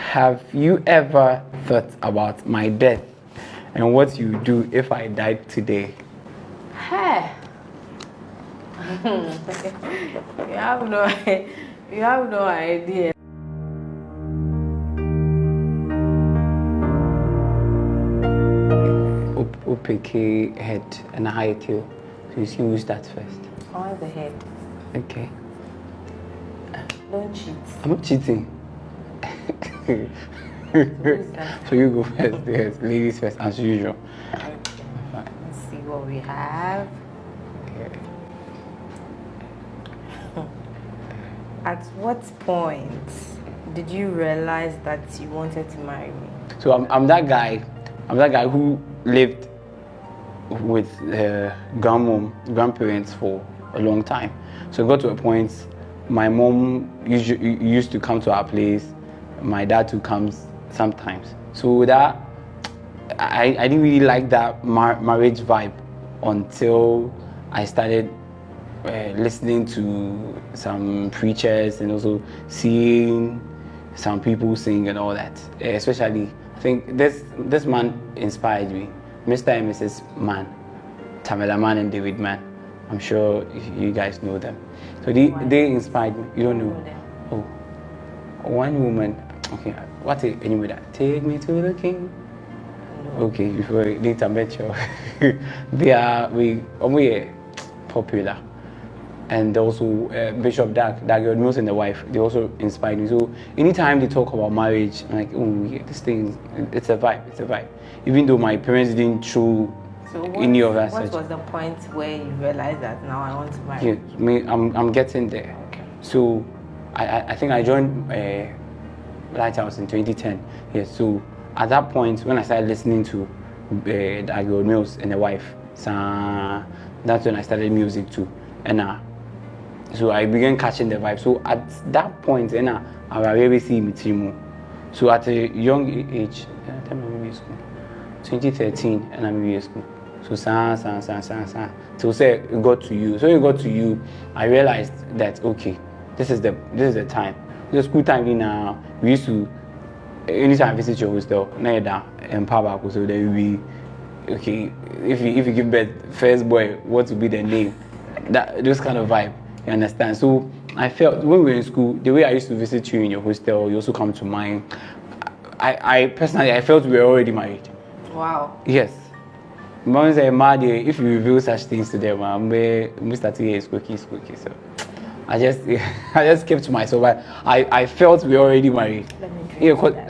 Have you ever thought about my death and what you would do if I died today? Hey. you have no idea. OPK head and a high tail. So you see who starts first. I want the head. Okay. Don't cheat. I'm not cheating. So you go first. Yes, ladies first as usual. Okay. Let's see what we have. Okay. At what point did you realize that you wanted to marry me? So I'm that guy. I'm that guy who lived with grandparents for a long time. So it got to a point, my mom used to come to our place. My dad too comes sometimes. So that I didn't really like that marriage vibe until I started listening to some preachers and also seeing some people sing and all that. Especially, I think this man inspired me. Mr. and Mrs. Man, Tamela Man and David Man. I'm sure you guys know them. So they inspired me. You don't know? Oh, one woman. Okay, what's it anyway? That take me to the king. No. Okay, before later met you. They are popular, and also Bishop Dag Mills and the wife. They also inspired me. So anytime they talk about marriage, I'm like, oh yeah, this thing, it's a vibe. It's a vibe. Even though my parents didn't show any of that. What was the point where you realized that now I want to marry? Yeah, I'm getting there. Okay. So I think I joined Lighthouse in 2010. Yes. So at that point, when I started listening to Dag Mills and the wife, that's when I started music too. And so I began catching the vibe. So at that point, I already see me. So at a young age, 2013, and I'm in school. So so say it got to you. So it got to you. I realized that okay, this is the time. The school time now. We used to anytime I visit your hostel, and Papa, so there will be okay. If you give birth first boy, what will be the name? Those kind of vibe. You understand? So I felt when we were in school, the way I used to visit you in your hostel, you also come to mine. I personally felt we were already married. Wow. Yes. Mom said, "Madi, if you reveal such things to them, Mr. T is squeaky. So I just kept to myself. But I felt we were already married. Let me drink that.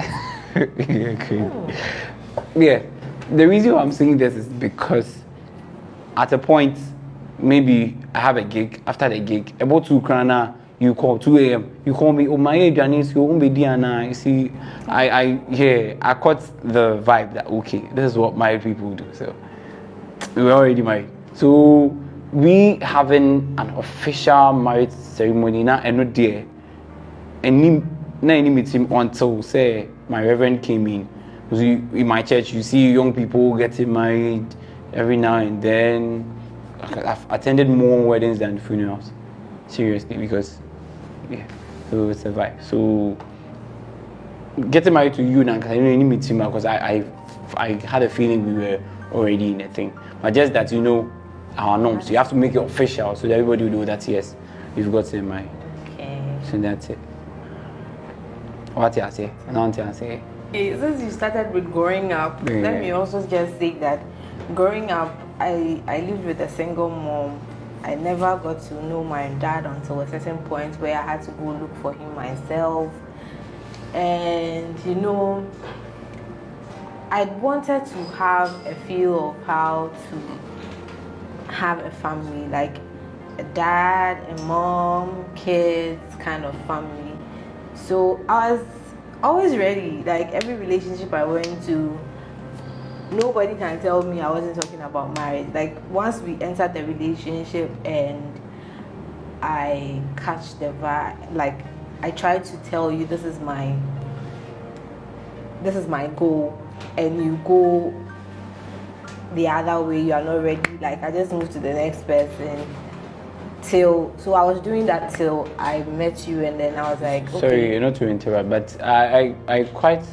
Yeah. The reason why I'm saying this is because at a point, maybe I have a gig. After the gig, about 2 krana, you call 2 a.m. You call me. Oh my Janice, you won't be Diana. You see, I caught the vibe that okay, this is what married people do. So we were already married. So we having an official marriage ceremony now and not there. And any meeting until say my reverend came in. Because in my church, you see young people getting married every now and then. I've attended more weddings than funerals, seriously, because yeah, so it's a vibe. So getting married to you now, because I didn't really meet him because I had a feeling we were already in a thing, but just that our norms, so you have to make it official so that everybody will know that yes, you've got to married. Okay. So that's it. What you say? Since you started with growing up, yeah. Let me also just say that growing up, I lived with a single mom. I never got to know my dad until a certain point where I had to go look for him myself. And I wanted to have a feel of how to have a family, like a dad, a mom, kids kind of family. So I was always ready. Like every relationship I went to, nobody can tell me I wasn't talking about marriage. Like once we entered the relationship and I catch the vibe, like I tried to tell you this is my goal, and you go the other way, you are not ready. Like I just moved to the next person so I was doing that till I met you, and then I was like, okay. Sorry, not to interrupt, but I quite,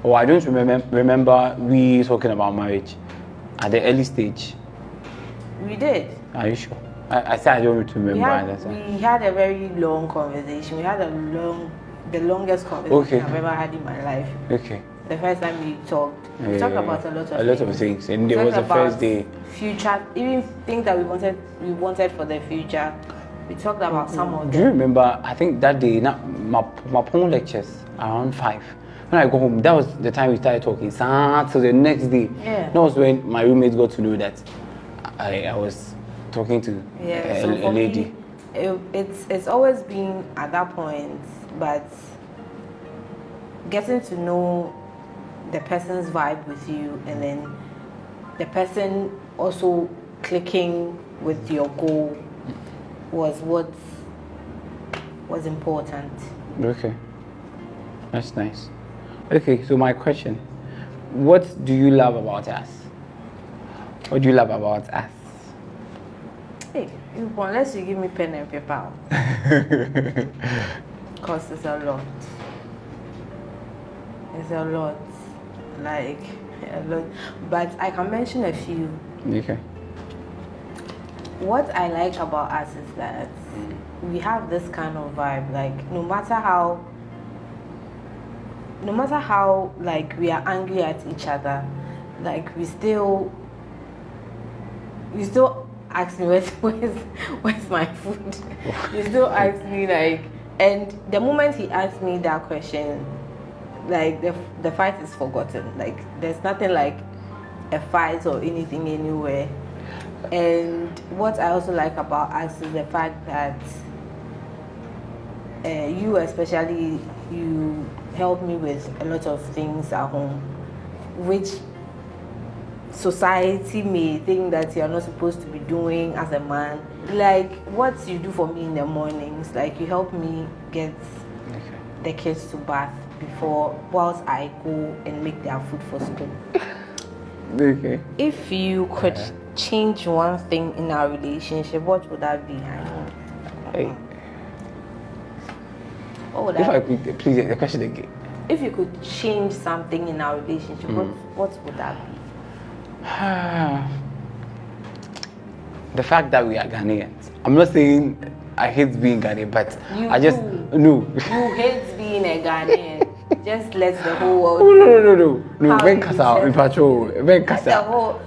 oh, I don't remember we talking about marriage at the early stage. We did. Are you sure? I said I don't remember. We had a very long conversation. We had the longest conversation I've ever had in my life. Okay. The first time we talked about a lot of things. And it was the first day. Future, even things that we wanted for the future. We talked about some of them. Do you remember? I think that day, my phone lectures around 5. When I go home, that was the time we started talking. So the next day, that was when my roommates got to know that I was talking to a lady. It's always been at that point, but getting to know the person's vibe with you, and then the person also clicking with your goal was what was important. Okay, that's nice. Okay, so my question, what do you love about us? What do you love about us? Hey, unless you give me pen and paper, because it's a lot. It's a lot, like a lot. But I can mention a few. Okay. What I like about us is that we have this kind of vibe. Like no matter how like we are angry at each other, like we still ask me where's my food. You still ask me like, and the moment he asked me that question, like the fight is forgotten. Like there's nothing like a fight or anything anywhere. And what I also like about us is the fact that you especially, you help me with a lot of things at home, which society may think that you're not supposed to be doing as a man. Like what you do for me in the mornings, like you help me get the kids to bath whilst I go and make their food for school. Okay. If you could change one thing in our relationship, what would that be? Hey. What would if that I could, please, the question again. If you could change something in our relationship, what would that be? The fact that we are Ghanaians. I'm not saying I hate being Ghanaian, but You no. You hate being a Ghanaian. Just let the whole world. No. When Casa, in patrol, when Casa, no.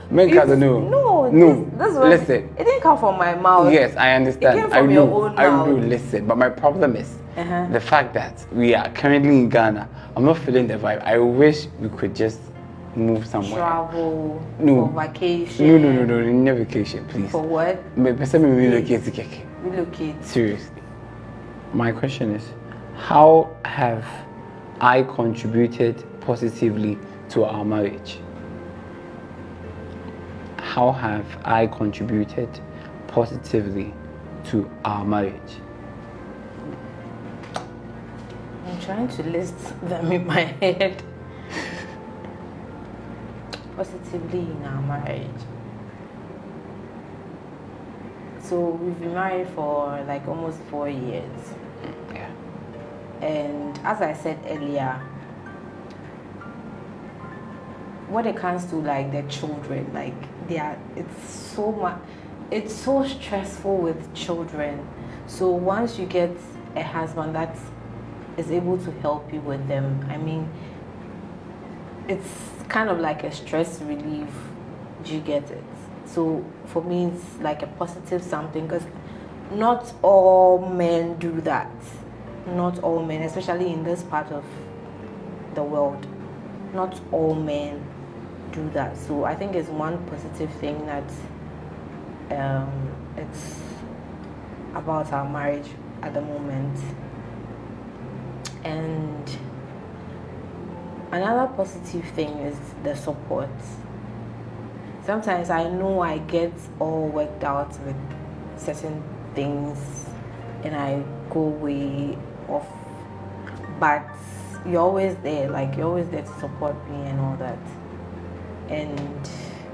This one, listen. It didn't come from my mouth. Yes, I understand. It came from your own mouth. I do. Listen, but my problem is the fact that we are currently in Ghana. I'm not feeling the vibe. I wish we could just move somewhere. Travel for vacation. No, no vacation, please. For what? Relocate. Seriously. My question is, how have I contributed positively to our marriage? How have I contributed positively to our marriage? I'm trying to list them in my head. Positively in our marriage. So we've been married for like almost 4 years. Yeah. And as I said earlier, when it comes to like the children, like it's so stressful with children. So once you get a husband that is able to help you with them, I mean, it's kind of like a stress relief. Do you get it? So for me, it's like a positive something, because not all men do that. Not all men, especially in this part of the world, not all men do that. So I think it's one positive thing that it's about our marriage at the moment. And another positive thing is the support. Sometimes I know I get all worked out with certain things and I go way off, but you're always there, like you're always there to support me and all that. And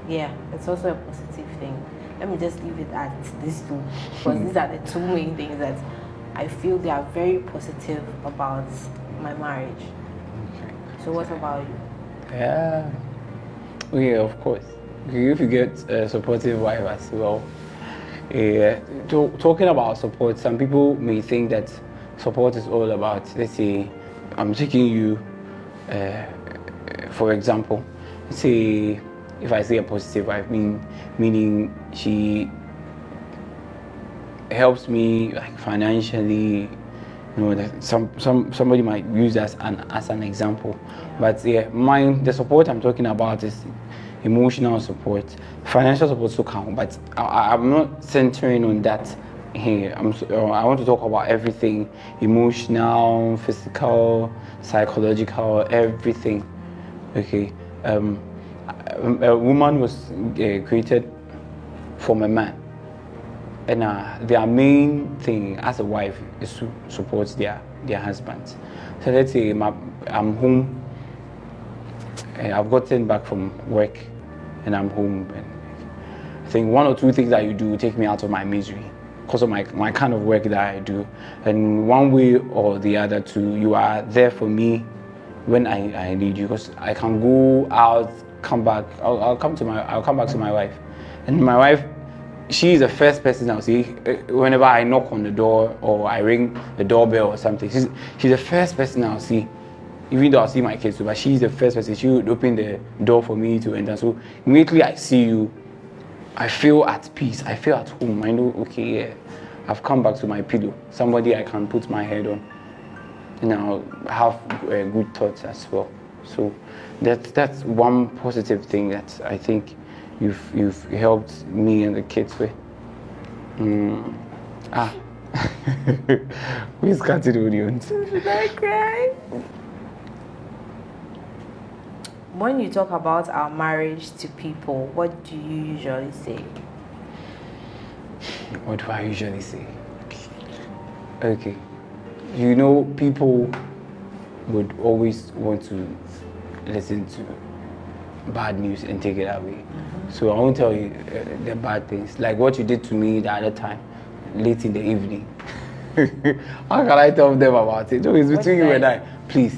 yeah, it's also a positive thing. let me just leave it at these two, because these are the two main things that I feel they are very positive about my marriage. Okay. So what about you? Yeah. Yeah, of course. If you get a supportive wife as well. Yeah. Talking about support, some people may think that support is all about, let's say, I'm taking you, for example, let's say, if I say a positive wife, meaning she helps me like financially, that somebody might use as an example. Yeah. But yeah, the support I'm talking about is emotional support. Financial support to count, but I'm not centering on that here. I want to talk about everything: emotional, physical, psychological, everything. Okay. A woman was created from a man. And their main thing as a wife is to support their husbands. So let's say I'm home, I've gotten back from work, and I'm home. And I think one or two things that you do take me out of my misery because of my kind of work that I do. And one way or the other, too, you are there for me when I need you. Because I can go out, come back. I'll come back to my wife, and my wife, she is the first person I'll see whenever I knock on the door or I ring the doorbell or something. She's the first person I'll see, even though I'll see my kids too, but she's the first person. She would open the door for me to enter. So immediately I see you, I feel at peace. I feel at home. I know, okay, yeah, I've come back to my pillow, somebody I can put my head on, and I'll have good thoughts as well. So that's one positive thing that I think you've helped me and the kids with. Who's cutting the audience? Should I cry? When you talk about our marriage to people, what do you usually say? What do I usually say? Okay. People would always want to listen to bad news and take it away. So I won't tell you the bad things, like what you did to me the other time, late in the evening. How can I tell them about it? No, it's between you and I. Please,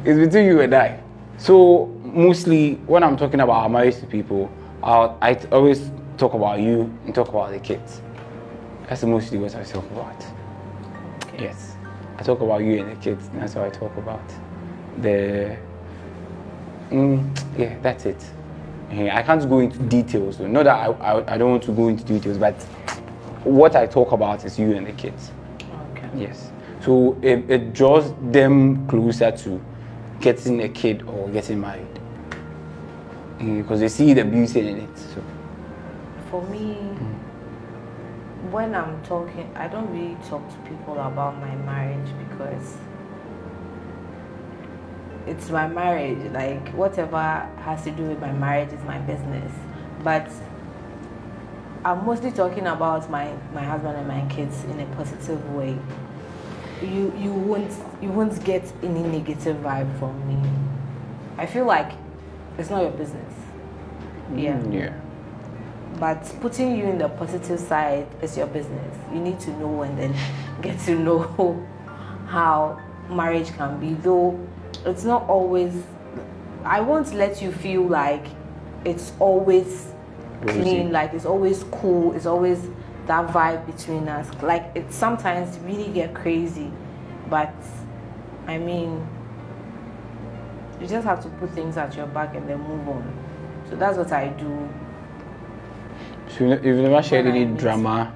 it's between you and I. So mostly when I'm talking about our marriage to people, I always talk about you and talk about the kids. That's mostly what I talk about. Okay. Yes, I talk about you and the kids. That's what I talk about. Yeah, that's it. I can't go into details. Not that I don't want to go into details, but what I talk about is you and the kids. Okay. Yes. So it draws them closer to getting a kid or getting married. Because they see the beauty in it. So. For me, when I'm talking, I don't really talk to people about my marriage because it's my marriage. Like, whatever has to do with my marriage is my business. But I'm mostly talking about my husband and my kids in a positive way. You won't get any negative vibe from me. I feel like it's not your business. Yeah. But putting you in the positive side is your business. You need to know and then get to know how marriage can be. Though it's not always, I won't let you feel like it's always clean, like it's always cool, it's always that vibe between us. Like, it sometimes really get crazy, but I mean, you just have to put things at your back and then move on. So that's what I do. So you've never shared any drama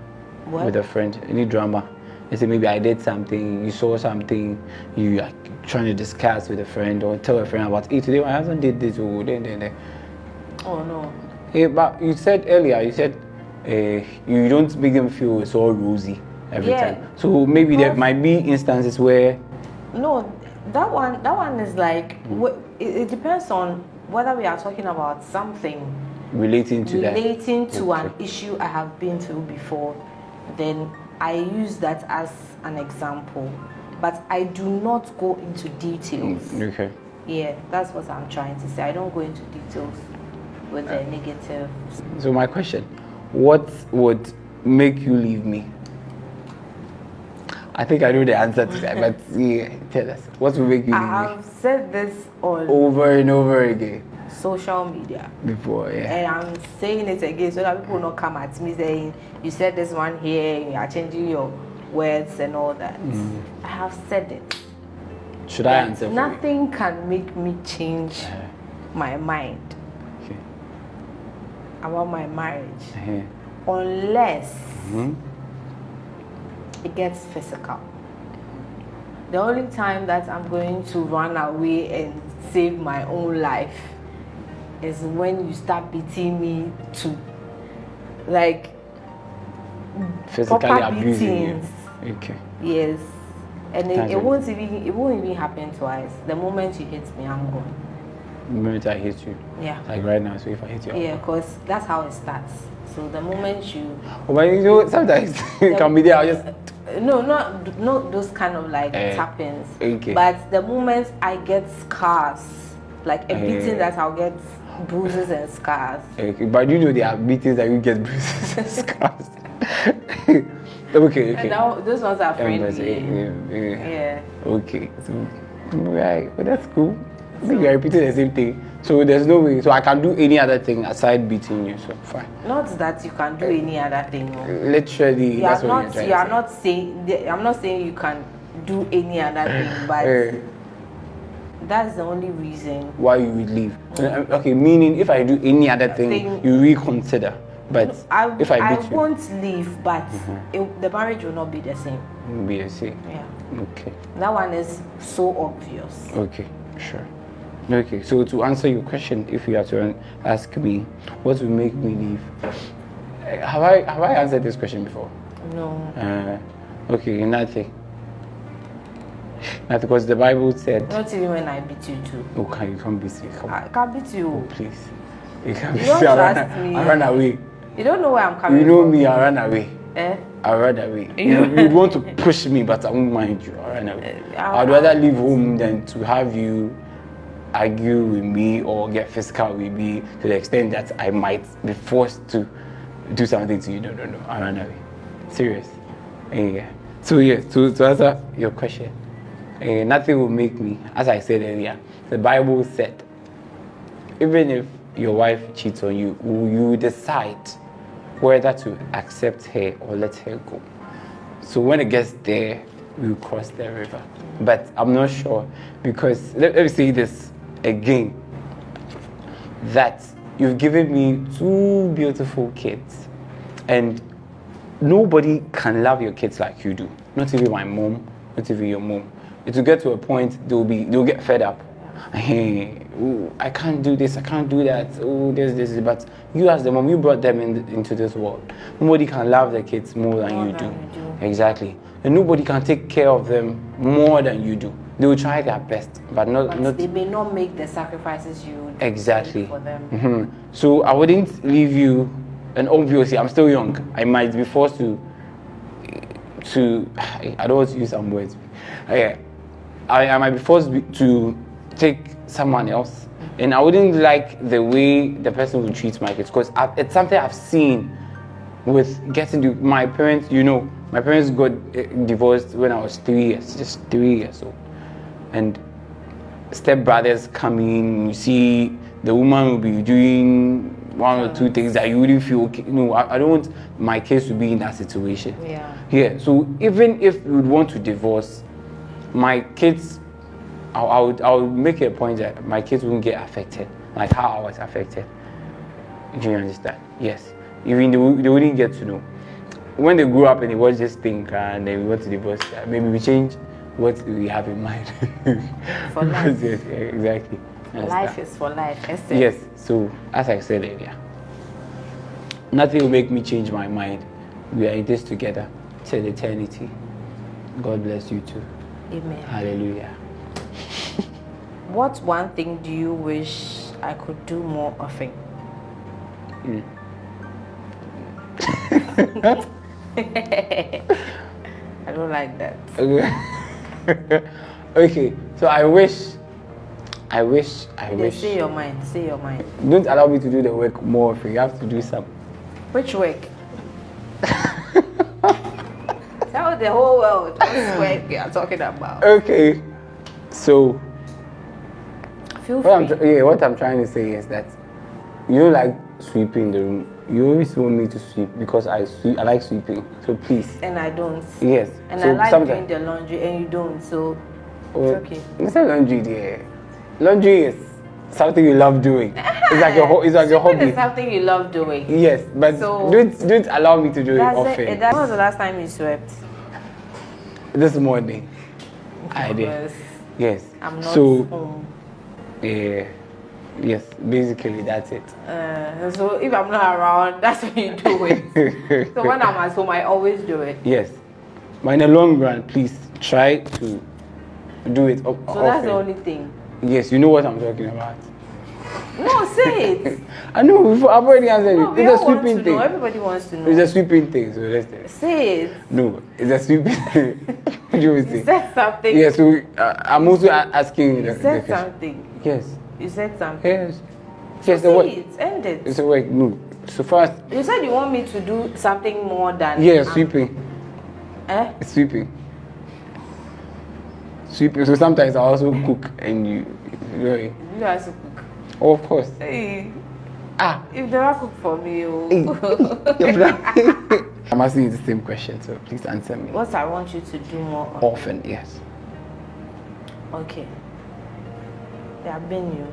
with a friend? Any drama? Let's say maybe I did something, you saw something, you are trying to discuss with a friend or tell a friend about, hey, today my husband did this, oh, then. Oh, no. Hey, but you said earlier, you don't make them feel it's all rosy every time. So maybe there might be instances where... No, that one is like, it depends on whether we are talking about something relating to an issue I have been through before, then I use that as an example, but I do not go into details. Okay. Yeah, that's what I'm trying to say. I don't go into details with the negative. So my question, what would make you leave me? I think I know the answer to that, but yeah, tell us. What will make you leave me? I've said this on Over and over again. social media. Before, yeah. And I'm saying it again so that people will not come at me saying, you said this one here, you are changing your words and all that. I have said it. Should I answer for Nothing can make me change my mind about my marriage unless it gets physical. The only time that I'm going to run away and save my own life is when you start beating me to like physically proper abusing you? beatings. Okay. Yes. And it won't even happen twice. The moment you hit me, I'm gone. The moment I hit you? Yeah. Like right now, so if I hit you? Yeah, because that's how it starts. So the moment you... Oh, but you know, sometimes it can be there, I'll just... No, not those kind of like tap-ins. Okay. But the moment I get scars, like a beating that I'll get bruises and scars. Okay, but you know there are beatings that you get bruises and scars. Okay. And those ones are friendly. Yeah. Okay. So, right. Well, that's cool. I think you're repeating the same thing. So there's no way. So I can do any other thing aside beating you. So fine. Not that you can do any other thing. No. Literally, that's what you're trying to say. Not saying. I'm not saying you can do any other thing, but that's the only reason why you would leave. Okay, meaning if I do any other thing, you reconsider. But if I beat you, won't leave. But the marriage will not be the same. Be the same. Yeah. Okay. That one is so obvious. Okay. Sure. Okay, so to answer your question, if you have to ask me, what will make me leave? Have I answered this question before? No. Okay, nothing. Nothing, because the Bible said. Not even when I beat you too. Okay, you can't beat me. I can't beat you. Oh, please. You can't beat me. I run away. You don't know where I'm coming from. You know me, I run away. I run away. You want to push me, but I won't mind you. I run away. I'd rather leave home than to have you argue with me or get physical with me to the extent that I might be forced to do something to you. No. I run away. Serious. Yeah. So yeah, to answer your question, nothing will make me, as I said earlier, the Bible said, even if your wife cheats on you, you decide whether to accept her or let her go. So when it gets there, we'll cross the river. But I'm not sure, because let me say this again, that you've given me 2 beautiful kids, and nobody can love your kids like you do. Not even my mom, not even your mom. It will get to a point they'll get fed up. Hey, I can't do this, I can't do that. Oh, this. But you as the mom, you brought them into this world. Nobody can love their kids more than you do. Exactly. And nobody can take care of them more than you do. They will try their best, but they may not make the sacrifices you do for them. So I wouldn't leave you, and obviously I'm still young. I might be forced to I don't want to use some words. I might be forced to take someone else, and I wouldn't like the way the person will treat my kids, because it's something I've seen with getting to my parents. You know, my parents got divorced when I was 3 years, just 3 years old, and stepbrothers come in. You see, the woman will be doing 1 or 2 things that you wouldn't feel okay. No, I don't want my kids to be in that situation. Yeah. So even if you would want to divorce my kids, I would make it a point that my kids won't get affected like how I was affected. Do you understand? Yes. Even they wouldn't get to know. When they grow up and they watch this thing and they want to divorce, maybe we change what we have in mind. For life. Yes, exactly. Life is for life. Yes. So as I said earlier, nothing will make me change my mind. We are in this together till eternity. God bless you too. Amen. Hallelujah. What one thing do you wish I could do more often? I don't like that. Okay, so I wish. Say your mind. Don't allow me to do the work more often. You have to do some. Which work? Tell the whole world which work you are talking about. Okay. So Feel free. what I'm trying to say is that you don't like sweeping the room. You always want me to sweep because I like sweeping. So please. And I don't. Yes. And so I like doing the laundry and you don't. So it's okay. It's not laundry, dear. Laundry is something you love doing. It's like a hobby. It's something you love doing. Yes, but so, don't allow me to do it often. When was the last time you swept? This morning. I did. Yes. I'm not home. Yes, basically that's it. So if I'm not around, that's when you do it. So when I'm at home, I always do it. Yes. But in the long run, please try to do it often. So that's the only thing. Yes, you know what I'm talking about. No, say it. I know, I've already answered no, you. It's a sweeping thing. Everybody wants to know. It's a sweeping thing, so let's say. Say it. No, it's a sweeping thing. What do you say? You said something. Yes, so I'm also asking you. You said something. Yes. You said something. Yes. So Yes, say it. End it. It's a work. No. So first. You said you want me to do something more than. Yeah, sweeping. It's sweeping. Sweeping. So sometimes I also cook and you know. You also cook. Oh, of course. Hey. If they don't cook for me, I'm asking you the same question, so please answer me. What I want you to do more often, yes. Okay. There have been you.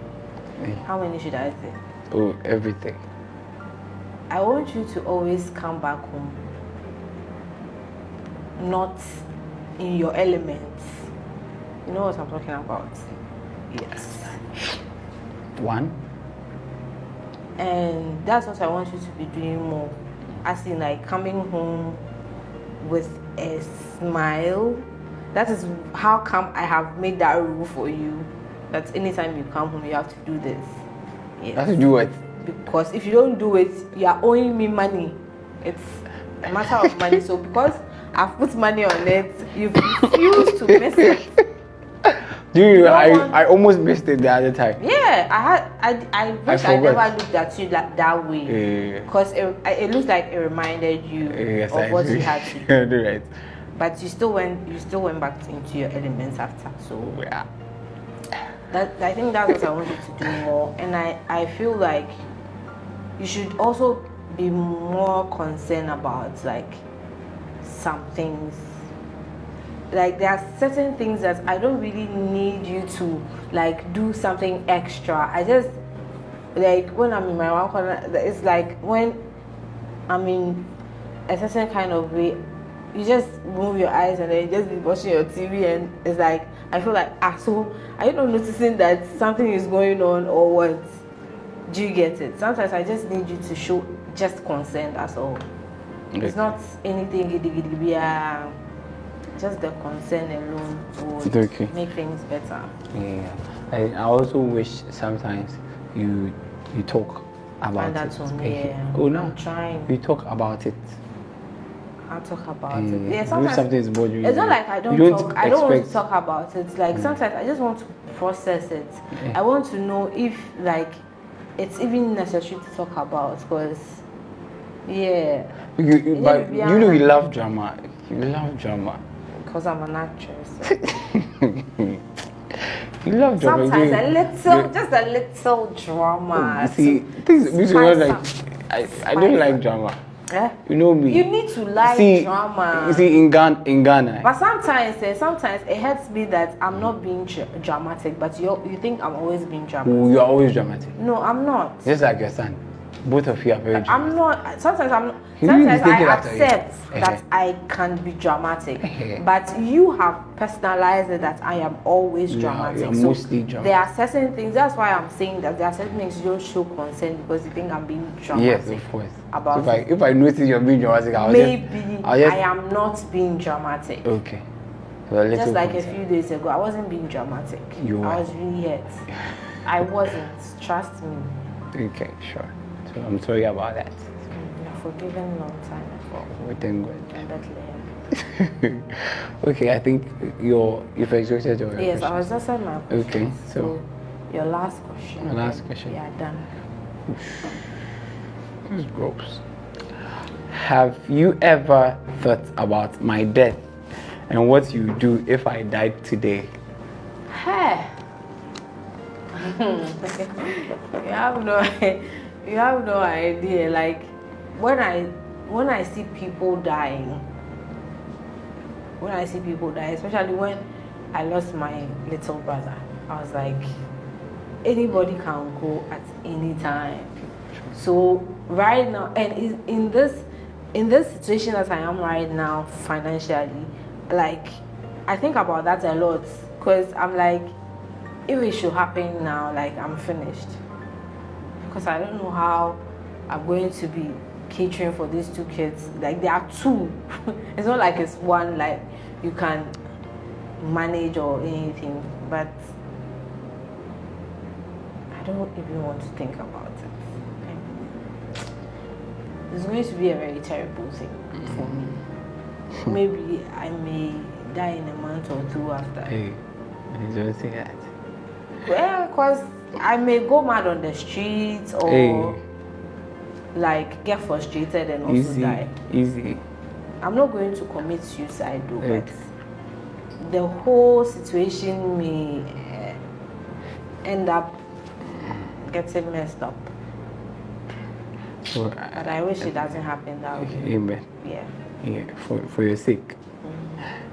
How many should I say? Oh, everything. I want you to always come back home, not in your elements. You know what I'm talking about? Yes. One. And that's what I want you to be doing more. As in, like, coming home with a smile. That is how come I have made that rule for you. That anytime you come home, you have to do this. Yes. You have to do it. Because if you don't do it, you are owing me money. It's a matter of money. So because I've put money on it, you've refused to miss it. I almost missed it the other time. Yeah, I wish I never looked at you that way. Because it looks like it reminded you of what you had to do. Right. But you still went back into your elements after. So yeah. I think that's what I want you to do more. And I feel like you should also be more concerned about like some things. Like there are certain things that I don't really need you to like do something extra. I just like when I'm in my one corner, it's like when I'm in a certain kind of way, you just move your eyes and then you just be watching your TV and it's like I feel like so are you not noticing that something is going on or what? Do you get it? Sometimes I just need you to show just concern, that's all. Okay. It's not anything just the concern alone would make things better. Yeah. I also wish sometimes you talk about it. Yeah. Oh no. I'm trying. You talk about it. I'll talk about it. Yeah, sometimes something is bothering you. It's not like I don't talk. I don't want to talk about it. Like sometimes I just want to process it. Yeah. I want to know if like it's even necessary to talk about because but you know you love drama. You love drama. Because I'm an actress. You love drama. Sometimes just a little drama. See, I don't like drama. You know me. You need to like drama. You see, in Ghana. But sometimes it hurts me that I'm not being dramatic, but you think I'm always being dramatic. You're always dramatic. No, I'm not. Just like your son. Both of you are very dramatic. I'm not. Sometimes I accept that I can be dramatic, but you have personalized it that I am always dramatic. You're mostly dramatic. There are certain things. That's why I'm saying that there are certain things you don't show concern because you think I'm being dramatic. Yes, of course. If I notice you're being dramatic, I am not being dramatic. Okay. Just like a few days ago, I wasn't being dramatic. I was really hurt. I wasn't. Trust me. Okay, sure. So I'm sorry about that. You're forgiven long time ago. We thank God. Okay, I think you've exhausted your questions. Yes, I was just saying my question. Okay, so your last question. My last question. We are done. This is gross. Have you ever thought about my death and what you do if I died today? Hey. you have no idea. Like when I see people dying, especially when I lost my little brother, I was like, anybody can go at any time. So right now, and in this situation that I am right now financially, like I think about that a lot, because I'm like, if it should happen now, like I'm finished, because I don't know how I'm going to be catering for these two kids. Like there are two. It's not like it's one, like you can manage or anything, but I don't even want to think about it. It's going to be a very terrible thing for me. Maybe I may die in a month or two after. Hey, don't say that. Well, because I may go mad on the streets or like get frustrated and also die. Easy. I'm not going to commit suicide though, but the whole situation may end up getting messed up. So, but I wish it doesn't happen that way. Amen. Yeah. Yeah, for your sake.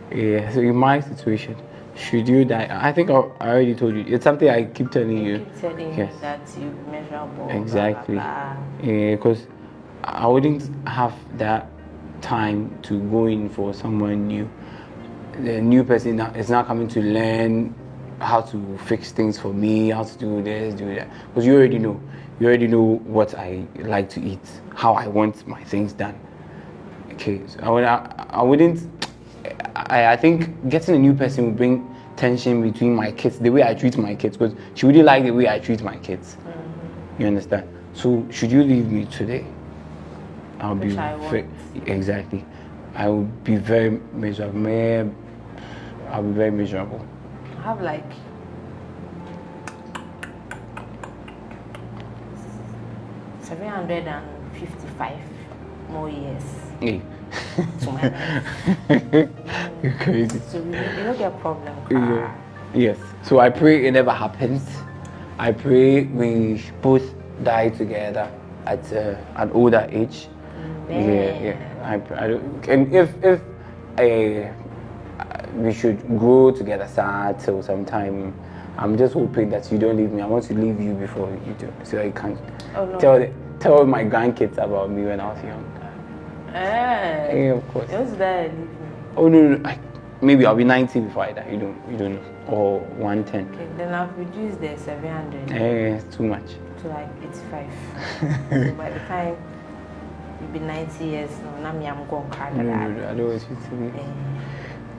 Yeah, so in my situation, should you die? I think I already told you. It's something I keep telling you. Keep telling you that you're miserable. Exactly. Blah, blah, blah. Yeah, because I wouldn't have that time to go in for someone new. The new person is not coming to learn how to fix things for me, how to do this, do that. Because you already know. You already know what I like to eat, how I want my things done. Okay, so I think getting a new person will bring tension between my kids, the way I treat my kids, because she really like the way I treat my kids. You understand? So should you leave me today, I'll be exactly. I will be very miserable. I'll be very miserable. I have like 755 more years. Hey. To my life. You're crazy. So you don't get a problem. Yeah. Yes. So I pray it never happens. I pray we both die together at an older age. Yeah. I don't, and if we should grow together till sometime, I'm just hoping that you don't leave me. I want to leave you before you do, so I can tell my grandkids about me when I was young. Yeah, of course. What's that? Oh no, maybe I'll be 90 before I die. You don't know, or 110. Okay, then I've reduced the 700. It's too much. To like 85. So by the time you'll be 90 years, no, I'm going to cry. No, I don't want you to be.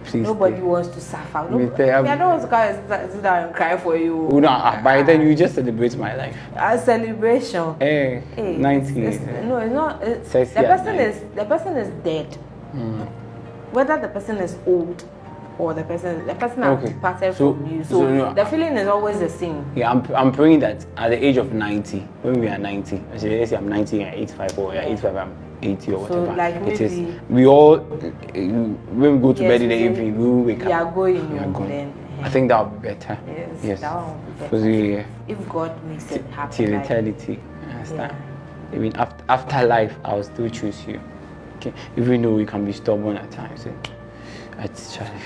Please nobody wants to suffer. I don't want to sit down and cry for you. Oh, no, by then you just celebrate my life. A celebration. 90 years. No, it's not. The person is dead. Whether the person is old or the person has departed from you. So the feeling is always the same. Yeah, I'm praying that at the age of 90, when we are 90, let's say I'm 90 and 85, or 85, I'm 80 or whatever. So like maybe it is. We all, when we go to bed in the evening, we will wake up. We are going. Then, I think that would be better. Yes. That one would be better. If God makes it happen. Till eternity. Understand? Even after life, I'll still choose you. Okay, even though we can be stubborn at times. Actually.